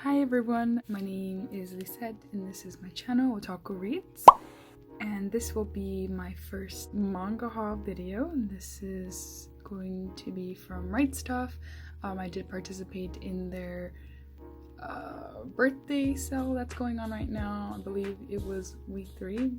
Hi everyone, my name is Lisette and this is my channel Otaku Reads, and this will be my first manga haul video. This is going to be from Stuf. I did participate in their birthday sale that's going on right now. I believe it was week 3.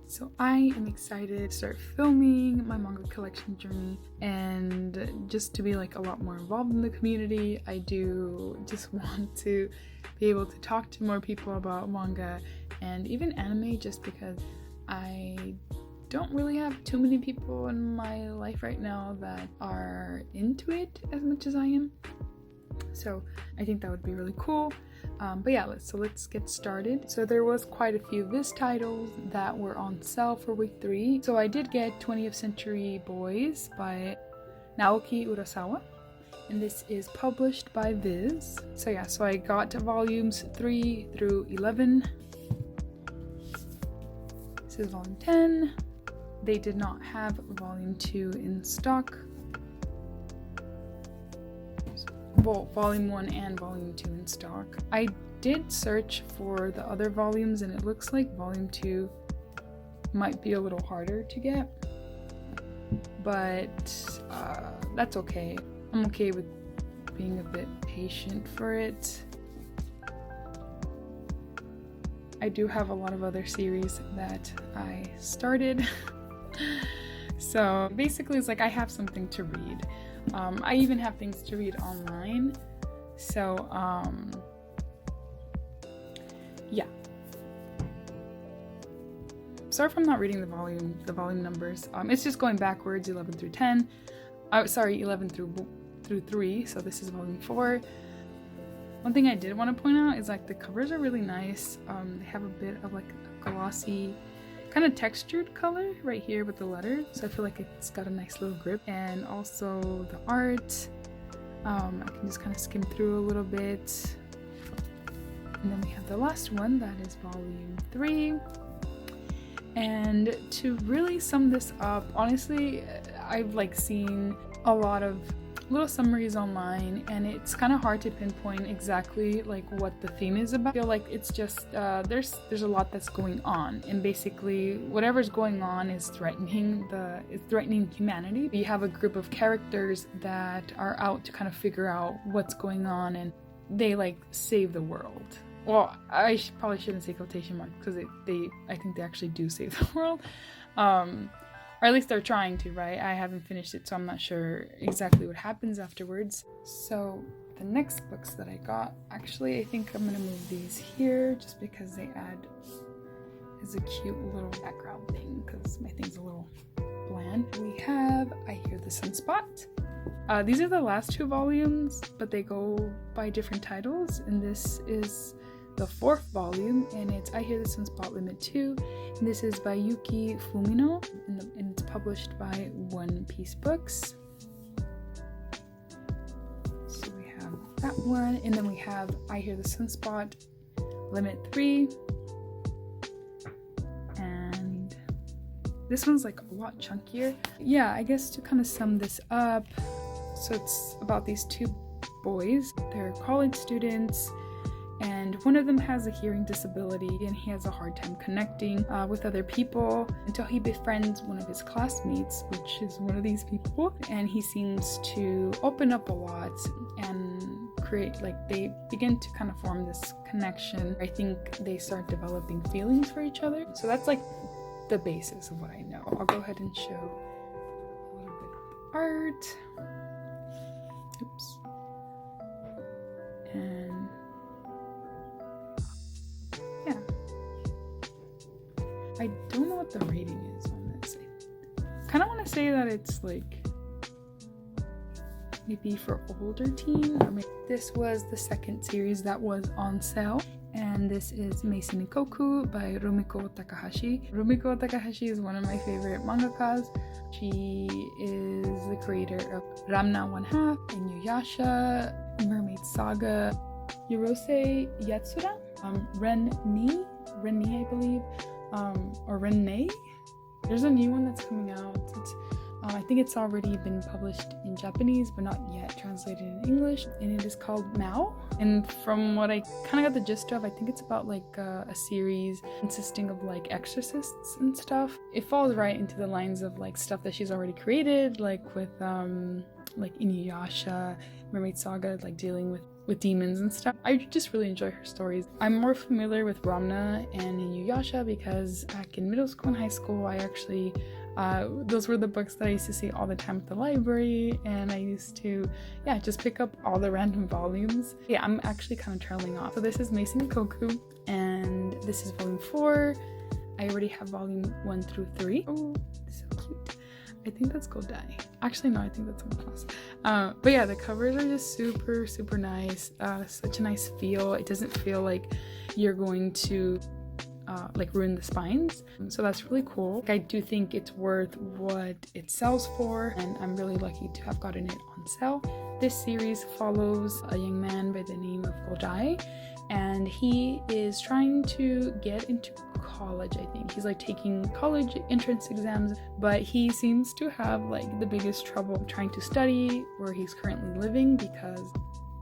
So I am excited to start filming my manga collection journey and just to be like a lot more involved in the community. I do just want to be able to talk to more people about manga and even anime, just because I don't really have too many people in my life right now that are into it as much as I am. So I think that would be really cool. But yeah, let's get started. So there was quite a few Viz titles that were on sale for week 3. So I did get 20th Century Boys by Naoki Urasawa, and this is published by Viz. So yeah, so I got volumes 3 through 11. This is volume 10. They did not have volume 2 in stock. Well, volume 1 and volume 2 in stock. I did search for the other volumes and it looks like volume 2 might be a little harder to get, but that's okay. I'm okay with being a bit patient for it. I do have a lot of other series that I started. So basically it's like I have something to read. I even have things to read online, so yeah. Sorry if I'm not reading the volume numbers. It's just going backwards, 11 through 10. Sorry, 11 through 3. So this is volume 4. One thing I did want to point out is like the covers are really nice. They have a bit of like a glossy, kind of textured color right here with the letter, so I feel like it's got a nice little grip. And also the art, I can just kind of skim through a little bit. And then we have the last one, that is volume 3. And to really sum this up, honestly, I've like seen a lot of little summaries online and it's kind of hard to pinpoint exactly like what the theme is about. I feel like it's just there's a lot that's going on, and basically whatever's going on is threatening humanity. You have a group of characters that are out to kind of figure out what's going on, and they like save the world. Well, I probably shouldn't say quotation marks because I think they actually do save the world. Or at least they're trying to, right? I haven't finished it, so I'm not sure exactly what happens afterwards. So the next books that I got, actually I think I'm gonna move these here just because they add as a cute little background thing, because my thing's a little bland. We have I Hear the Sunspot. These are the last 2 volumes, but they go by different titles, and this is the 4th volume, and it's I Hear the Sunspot Limit 2, and this is by Yuki Fumino, and it's published by One Piece Books. So we have that one, and then we have I Hear the Sunspot Limit 3, and this one's like a lot chunkier. Yeah, I guess to kind of sum this up, so it's about these 2 boys. They're college students, and one of them has a hearing disability and he has a hard time connecting with other people until he befriends one of his classmates, which is one of these people, and he seems to open up a lot and create, like, they begin to kind of form this connection. I think they start developing feelings for each other. So that's like the basis of what I know. I'll go ahead and show a little bit of art. Oops. And yeah, I don't know what the rating is on this. I kind of want to say that it's like maybe for older teen, or maybe this was the 2nd series that was on sale, and this is Meisen Ikoku by Rumiko Takahashi. Rumiko Takahashi is one of my favorite mangakas. She is the creator of Ramna One Half, Inuyasha, Mermaid Saga, Yorosei Yatsura, Ren Ni, I believe, or Ren Nei. There's a new one that's coming out. I think it's already been published in Japanese, but not yet translated in English, and it is called Mao. And from what I kind of got the gist of, I think it's about like a series consisting of like exorcists and stuff. It falls right into the lines of like stuff that she's already created, like with like Inuyasha, Mermaid Saga, like dealing with demons and stuff. I just really enjoy her stories. I'm more familiar with Ramna and Inuyasha because back in middle school and high school, I actually those were the books that I used to see all the time at the library, and I used to just pick up all the random volumes. Yeah, I'm actually kind of trailing off. So this is Mason and Koku, and this is volume 4. I already have volume 1 through 3. Oh, so cute. I think that's Godai. Actually, no, I think that's someone else. But yeah, the covers are just super, super nice. Such a nice feel. It doesn't feel like you're going to like ruin the spines. So that's really cool. I do think it's worth what it sells for, and I'm really lucky to have gotten it on sale. This series follows a young man by the name of Godai, and he is trying to get into college. I think he's like taking college entrance exams, but he seems to have like the biggest trouble trying to study where he's currently living because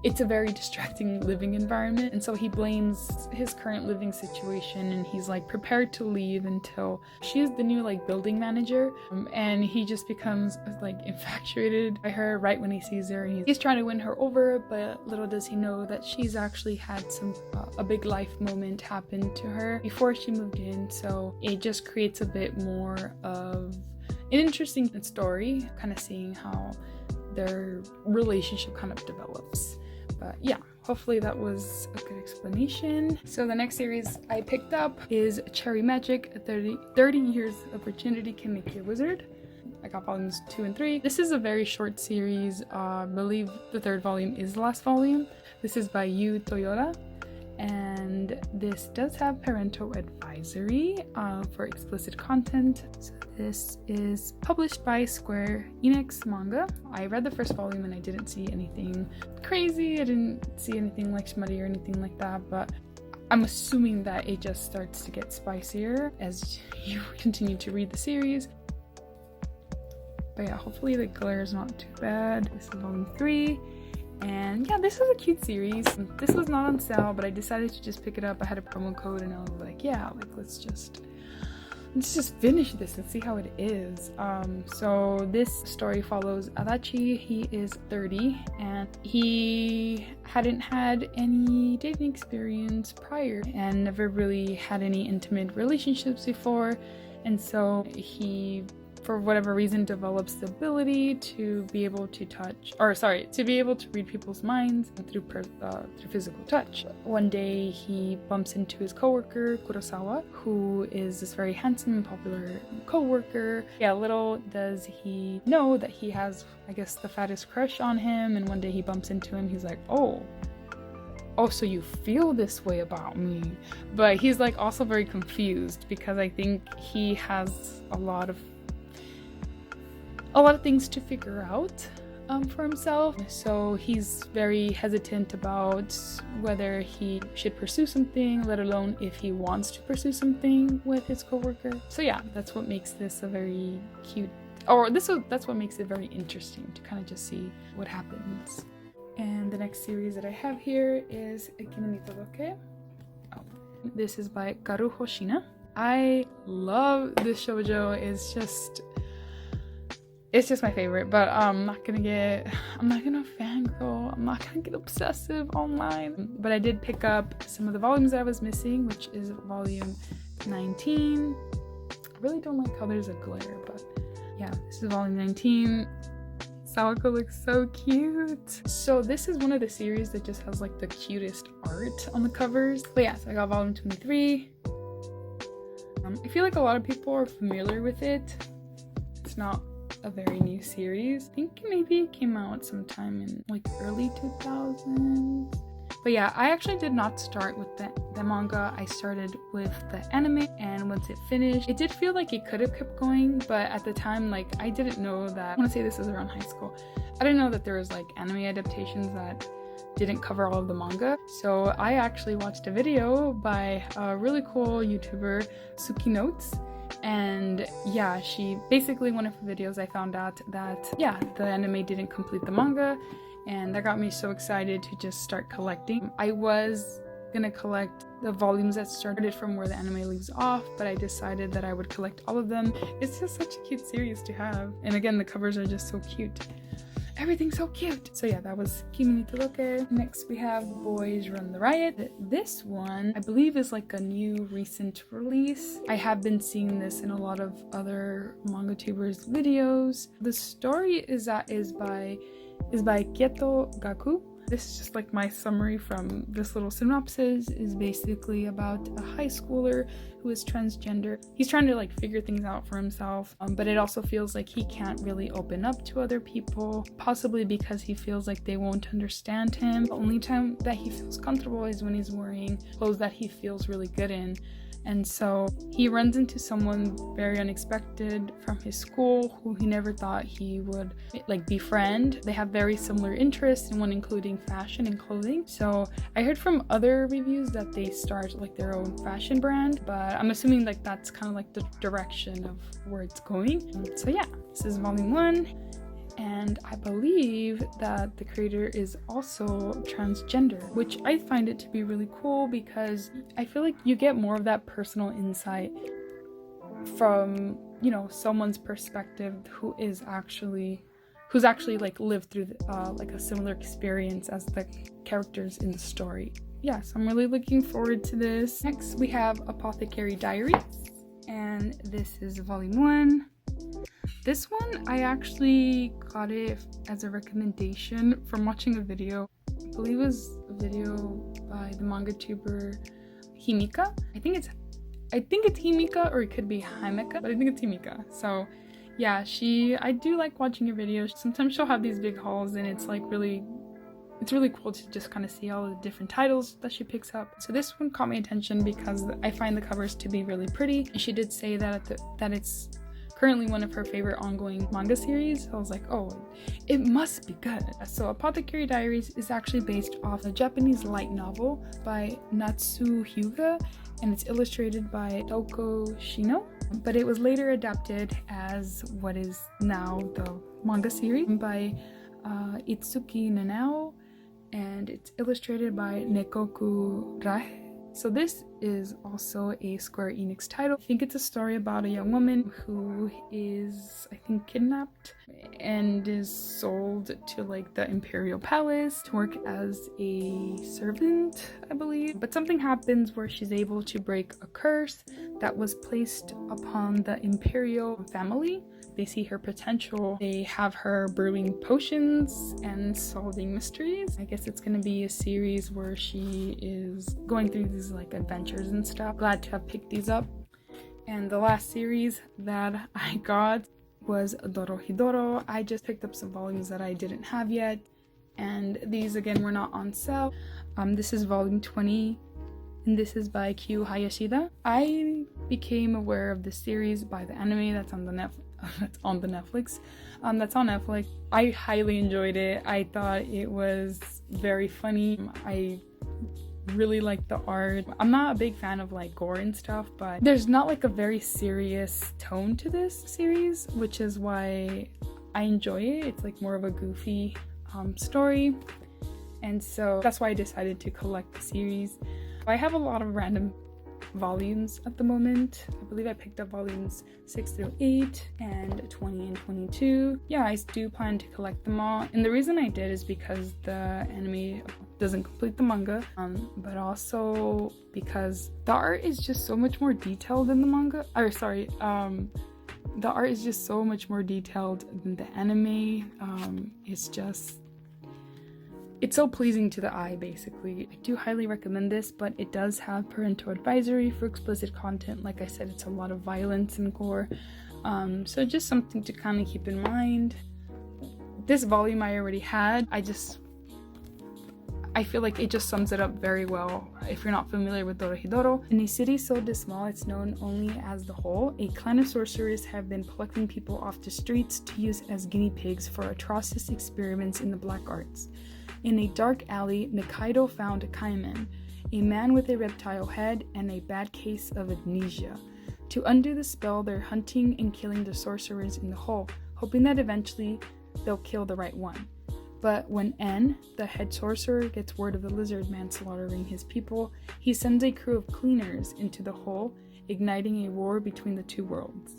it's a very distracting living environment, and so he blames his current living situation, and he's like prepared to leave until she's the new like building manager, and he just becomes like infatuated by her right when he sees her, and he's trying to win her over, but little does he know that she's actually had some a big life moment happen to her before she moved in. So it just creates a bit more of an interesting story, kind of seeing how their relationship kind of develops. But yeah, hopefully that was a good explanation. So the next series I picked up is Cherry Magic, 30 Years of Virginity Can Make You a Wizard. I got volumes 2 and 3. This is a very short series. I believe the 3rd volume is the last volume. This is by Yu Toyota, and this does have parental advisory for explicit content. So this is published by Square Enix Manga. I read the 1st volume and I didn't see anything crazy. I didn't see anything like smutty or anything like that, but I'm assuming that it just starts to get spicier as you continue to read the series. But yeah, hopefully the glare is not too bad. This is volume 3. And yeah, this was a cute series. This was not on sale, but I decided to just pick it up. I had a promo code and I was like, yeah, like let's just finish this and see how it is. So this story follows Adachi. He is 30 and he hadn't had any dating experience prior and never really had any intimate relationships before, and so he, for whatever reason, develops the ability to be able to read people's minds through physical touch. One day he bumps into his coworker Kurosawa, who is this very handsome and popular coworker. Yeah, little does he know that he has, I guess, the fattest crush on him, and one day he bumps into him. He's like, oh, so you feel this way about me. But he's like also very confused because I think he has a lot of things to figure out for himself. So he's very hesitant about whether he should pursue something, let alone if he wants to pursue something with his coworker. So yeah, that's what makes this a very cute, that's what makes it very interesting to kind of just see what happens. And the next series that I have here is Kimi ni Todoke. This is by Karu Hoshina. I love this shoujo. It's just my favorite, but I'm not gonna fangirl, I'm not gonna get obsessive online. But I did pick up some of the volumes that I was missing, which is volume 19. I really don't like how there's a glare, but yeah, this is volume 19. Sawako looks so cute. So this is one of the series that just has like the cutest art on the covers. But yeah, so I got volume 23. I feel like a lot of people are familiar with it. It's not a very new series. I think maybe it came out sometime in like early 2000s. But yeah, I actually did not start with the manga. I started with the anime, and once it finished, it did feel like it could have kept going, but at the time, like, I didn't know that, I want to say this was around high school, I didn't know that there was like anime adaptations that didn't cover all of the manga. So I actually watched a video by a really cool YouTuber, Suki Notes, and yeah, she basically, one of her videos, I found out that yeah, the anime didn't complete the manga, and that got me so excited to just start collecting. I was gonna collect the volumes that started from where the anime leaves off, but I decided that I would collect all of them. It's just such a cute series to have, and again, the covers are just so cute. Everything's so cute. So yeah, that was Kimi ni Toloke. Next we have Boys Run the Riot. This one I believe is like a new recent release. I have been seeing this in a lot of other manga tubers videos. The story is by Kieto Gaku. This is just like my summary from this little synopsis. Is basically about a high schooler who is transgender. He's trying to like figure things out for himself, but it also feels like he can't really open up to other people, possibly because he feels like they won't understand him. The only time that he feels comfortable is when he's wearing clothes that he feels really good in. And so he runs into someone very unexpected from his school who he never thought he would like befriend. They have very similar interests, and one including fashion and clothing. So I heard from other reviews that they start like their own fashion brand, but I'm assuming like that's kind of like the direction of where it's going. So yeah, this is volume 1. And I believe that the creator is also transgender, which I find it to be really cool because I feel like you get more of that personal insight from, you know, someone's perspective who's actually like lived through like a similar experience as the characters in the story. Yeah, so I'm really looking forward to this. Next we have Apothecary Diaries, and this is volume 1. This one, I actually got it as a recommendation from watching a video. I believe it was a video by the manga tuber Himika. I think it's Himika, or it could be Himeka, but I think it's Himika. So yeah, I do like watching her videos. Sometimes she'll have these big hauls, and it's really cool to just kind of see all the different titles that she picks up. So this one caught my attention because I find the covers to be really pretty, and she did say that it's currently one of her favorite ongoing manga series. I was like, oh, it must be good. So Apothecary Diaries is actually based off a Japanese light novel by Natsu Hyuga, and it's illustrated by Doko Shino, but it was later adapted as what is now the manga series by Itsuki Nanao, and it's illustrated by Nekoku Rae. So this is also a Square Enix title. I think it's a story about a young woman who is, I think, kidnapped and is sold to like the Imperial Palace to work as a servant, I believe. But something happens where she's able to break a curse that was placed upon the Imperial family. They see her potential. They have her brewing potions and solving mysteries. I guess it's gonna be a series where she is going through these like adventures and stuff. Glad to have picked these up. And the last series that I got was Dorohedoro. I just picked up some volumes that I didn't have yet, and these again were not on sale. This is volume 20, and this is by Kyu Hayashida. I became aware of this series by the anime that's on Netflix. That's on Netflix. I highly enjoyed it. I thought it was very funny. I really like the art. I'm not a big fan of like gore and stuff, but there's not like a very serious tone to this series, which is why I enjoy it. It's like more of a goofy story, and so that's why I decided to collect the series. I have a lot of random volumes at the moment. I believe I picked up volumes 6 through 8 and 20 and 22. Yeah, I do plan to collect them all, and the reason I did is because the anime doesn't complete the manga, but also because the art is just so much more detailed than the manga. The art is just so much more detailed than the anime. It's so pleasing to the eye, basically. I do highly recommend this, but it does have parental advisory for explicit content. Like I said, it's a lot of violence and gore. So just something to kind of keep in mind. This volume I already had. I feel like it just sums it up very well if you're not familiar with Dorohedoro. In a city so dismal it's known only as the Hole, a clan of sorcerers have been plucking people off the streets to use as guinea pigs for atrocious experiments in the black arts. In a dark alley, Nikaido found Kaiman, a man with a reptile head and a bad case of amnesia. To undo the spell, they're hunting and killing the sorcerers in the hole, hoping that eventually they'll kill the right one. But when N, the head sorcerer, gets word of the lizard man slaughtering his people, he sends a crew of cleaners into the hole, igniting a war between the two worlds.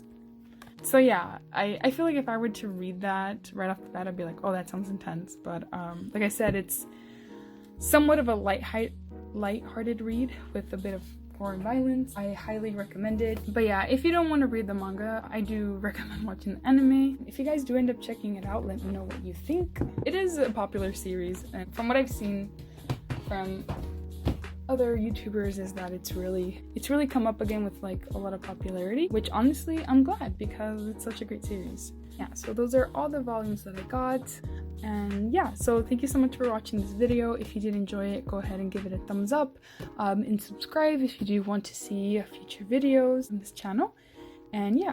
So yeah, I feel like if I were to read that right off the bat, I'd be like, oh, that sounds intense. But like I said, it's somewhat of a light-hearted read with a bit of gore and violence. I highly recommend it. But yeah, if you don't want to read the manga, I do recommend watching the anime. If you guys do end up checking it out, let me know what you think. It is a popular series, and from what I've seen from other YouTubers is that it's really come up again with like a lot of popularity, which honestly I'm glad because it's such a great series. Yeah, so those are all the volumes that I got. And yeah, so thank you so much for watching this video. If you did enjoy it, go ahead and give it a thumbs up, and subscribe if you do want to see future videos on this channel. And yeah,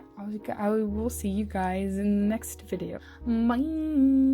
I will see you guys in the next video. Bye!